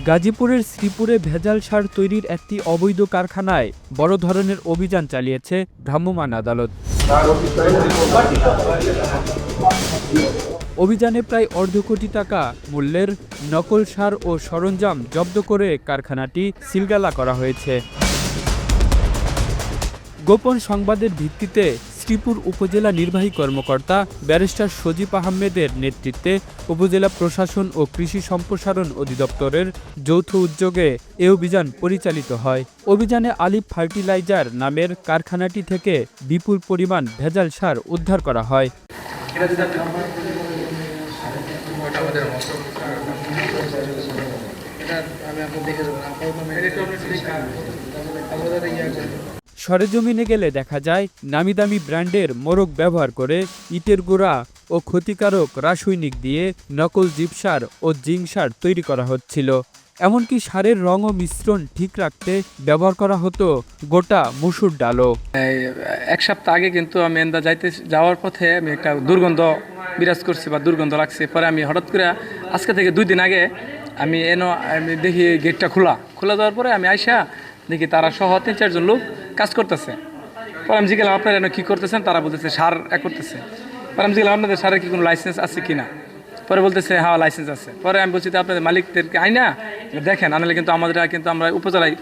গাজীপুরের শ্রীপুরে ভেজাল সার তৈরির একটি অবৈধ কারখানায় বড় ধরনের অভিযান চালিয়েছে ভ্রাম্যমাণ আদালত। অভিযানে প্রায় অর্ধ কোটি টাকা মূল্যের নকল সার ও সরঞ্জাম জব্দ করে কারখানাটি সিলগালা করা হয়েছে। গোপন সংবাদের ভিত্তিতে শ্রীপুর উপজেলা নির্বাহী কর্মকর্তা ব্যারিস্টার সজীব আহমেদের নেতৃত্বে উপজেলা প্রশাসন ও কৃষি সম্প্রসারণ অধিদপ্তরের যৌথ উদ্যোগে এ অভিযান পরিচালিত হয়। অভিযানে আলিফ ফার্টিলাইজার নামের কারখানাটি থেকে বিপুল পরিমাণ ভেজাল সার উদ্ধার করা হয়। সরেজমিনে গেলে দেখা যায় নামিদামি ব্র্যান্ডের মোড়ক ব্যবহার করে ইটের গুঁড়া ও ক্ষতিকারক রাসায়নিক দিয়ে নকল জিপসার ও জিঙ্ক সার তৈরি করা হচ্ছিল। এমনকি সারের রং ও মিশ্রণ ঠিক রাখতে ব্যবহার করা হতো গোটা মসুর ডালও। এক সপ্তাহ আগে কিন্তু আমি এন্দা যাওয়ার পথে আমি একটা দুর্গন্ধ বিরাজ করছি বা দুর্গন্ধ লাগছে। পরে আমি হঠাৎ করে আজকে থেকে 2 দিন আগে আমি দেখি গেটটা খোলা দেওয়ার পরে আমি আইসা দেখি তারা সহ 3-4 জন লোক কাজ করতেছে। পরে আমি জিজ্ঞাসা আপনারা এনে কী করতেছেন? তারা বলতেছে সার করতেছে। পরে আমি জিজ্ঞাসা আপনাদের সারের কি কোনো লাইসেন্স আছে কি না? পরে বলতেছে হ্যাঁ লাইসেন্স আছে। পরে আমি বলছি আপনাদের মালিকদেরকে আইনা দেখেন, আনলে কিন্তু আমরা উপজেলায়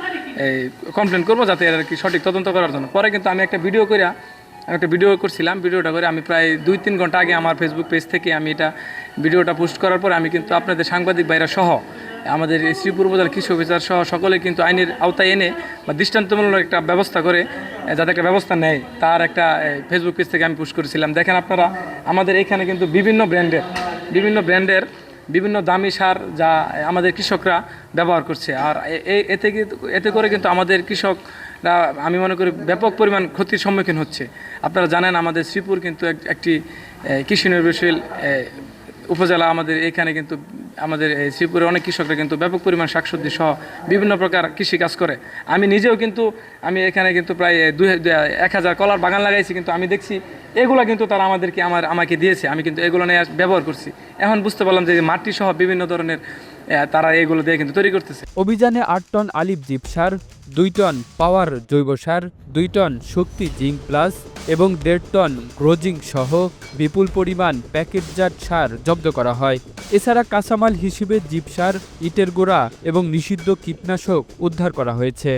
কমপ্লেন করবো যাতে এর কি সঠিক তদন্ত করার জন্য। পরে কিন্তু আমি একটা ভিডিও করছিলাম। ভিডিওটা করে আমি প্রায় 2-3 ঘন্টা আগে আমার ফেসবুক পেজ থেকে আমি ভিডিওটা পোস্ট করার পর আমি কিন্তু আপনাদের সাংবাদিক ভাইরা সহ আমাদের শ্রীপুর উপজেলার কৃষি অফিসার সহ সকলে কিন্তু আইনের আওতায় এনে বা দৃষ্টান্তমূলক একটা ব্যবস্থা করে যাতে একটা ব্যবস্থা নেয় তার একটা ফেসবুক পেজ থেকে আমি পোস্ট করেছিলাম। দেখেন আপনারা আমাদের এখানে কিন্তু বিভিন্ন ব্র্যান্ডের বিভিন্ন দামি সার যা আমাদের কৃষকরা ব্যবহার করছে। আর এতে করে কিন্তু আমাদের কৃষকরা আমি মনে করি ব্যাপক পরিমাণ ক্ষতির সম্মুখীন হচ্ছে। আপনারা জানেন আমাদের শ্রীপুর কিন্তু একটি কৃষি নির্ভরশীল উপজেলা। আমাদের এখানে কিন্তু আমাদের শ্রীপুরে অনেক কৃষকরা কিন্তু ব্যাপক পরিমাণ শাকসবজি সহ বিভিন্ন প্রকার কৃষিকাজ করে। আমি নিজেও কিন্তু এখানে কিন্তু প্রায় 1000 কলার বাগান লাগাইছি, কিন্তু আমি দেখছি এগুলো কিন্তু তারা আমাকে দিয়েছে। আমি কিন্তু এগুলো নিয়ে ব্যবহার করছি। এখন বুঝতে পারলাম যে মাটি সহ বিভিন্ন ধরনের তারা এগুলো দিয়ে কিন্তু তৈরি করতেছে। অভিযানে 8 টন আলিফ জিপসার, 2 টন পাওয়ার জৈব সার, 2 টন শক্তি জিঙ্ক প্লাস এবং 1.5 টন গ্রোজিং সহ বিপুল পরিমাণ প্যাকেটজাত সার জব্দ করা হয়। এছাড়া কাঁচামাল হিসেবে জিপসার, ইটের গুঁড়া এবং নিষিদ্ধ কীটনাশক উদ্ধার করা হয়েছে।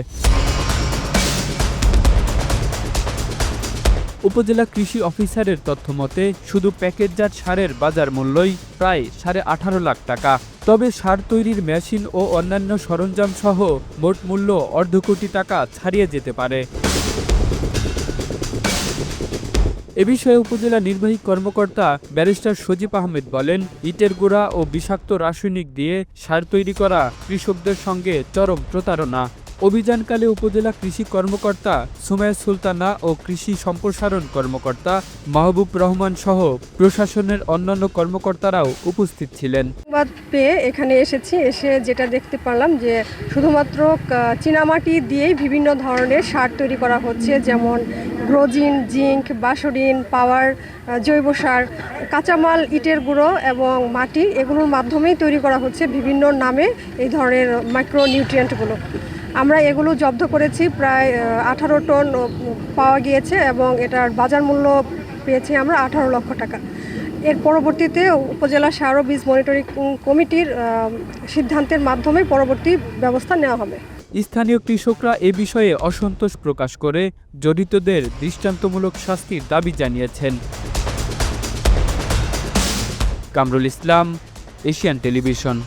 উপজেলা কৃষি অফিসারের তথ্যমতে শুধু প্যাকেটজাত সারের বাজার মূল্যই প্রায় 18.5 লাখ টাকা। তবে সার তৈরির মেশিন ও অন্যান্য সরঞ্জাম সহ মোট মূল্য অর্ধ কোটি টাকা ছাড়িয়ে যেতে পারে। এ বিষয়ে উপজেলা নির্বাহী কর্মকর্তা ব্যারিস্টার সজীব আহমেদ বলেন, ইটের গুঁড়া ও বিষাক্ত রাসায়নিক দিয়ে সার তৈরি করা কৃষকদের সঙ্গে চরম প্রতারণা। অভিযানকালে উপজেলা কৃষি কর্মকর্তা সুমাইয়া সুলতানা ও কৃষি সম্প্রসারণ কর্মকর্তা মাহবুব রহমান সহ প্রশাসনের অন্যান্য কর্মকর্তারাও উপস্থিত ছিলেন। সংবাদ পেয়ে এখানে এসে যেটা দেখতে পারলাম যে শুধুমাত্র চীনামাটি দিয়েই বিভিন্ন ধরনের সার তৈরি করা হচ্ছে, যেমন গ্রোজিন, জিঙ্ক, বাসরিন, পাওয়ার, জৈব সার, কাঁচামাল, ইটের গুঁড়ো এবং মাটি, এগুলোর মাধ্যমেই তৈরি করা হচ্ছে বিভিন্ন নামে এই ধরনের মাইক্রো নিউট্রিয়েন্টগুলো। আমরা এগুলো জব্দ করেছি, প্রায় 18 টন পাওয়া গিয়েছে এবং এটার বাজার মূল্য পেয়েছি আমরা 18 লক্ষ টাকা। এর পরবর্তীতে উপজেলা সার ও বীজ মনিটরিং কমিটির সিদ্ধান্তের মাধ্যমে পরবর্তী ব্যবস্থা নেওয়া হবে। স্থানীয় কৃষকরা এ বিষয়ে অসন্তোষ প্রকাশ করে জড়িতদের দৃষ্টান্তমূলক শাস্তির দাবি জানিয়েছেন। Kamrul Islam, Asian television.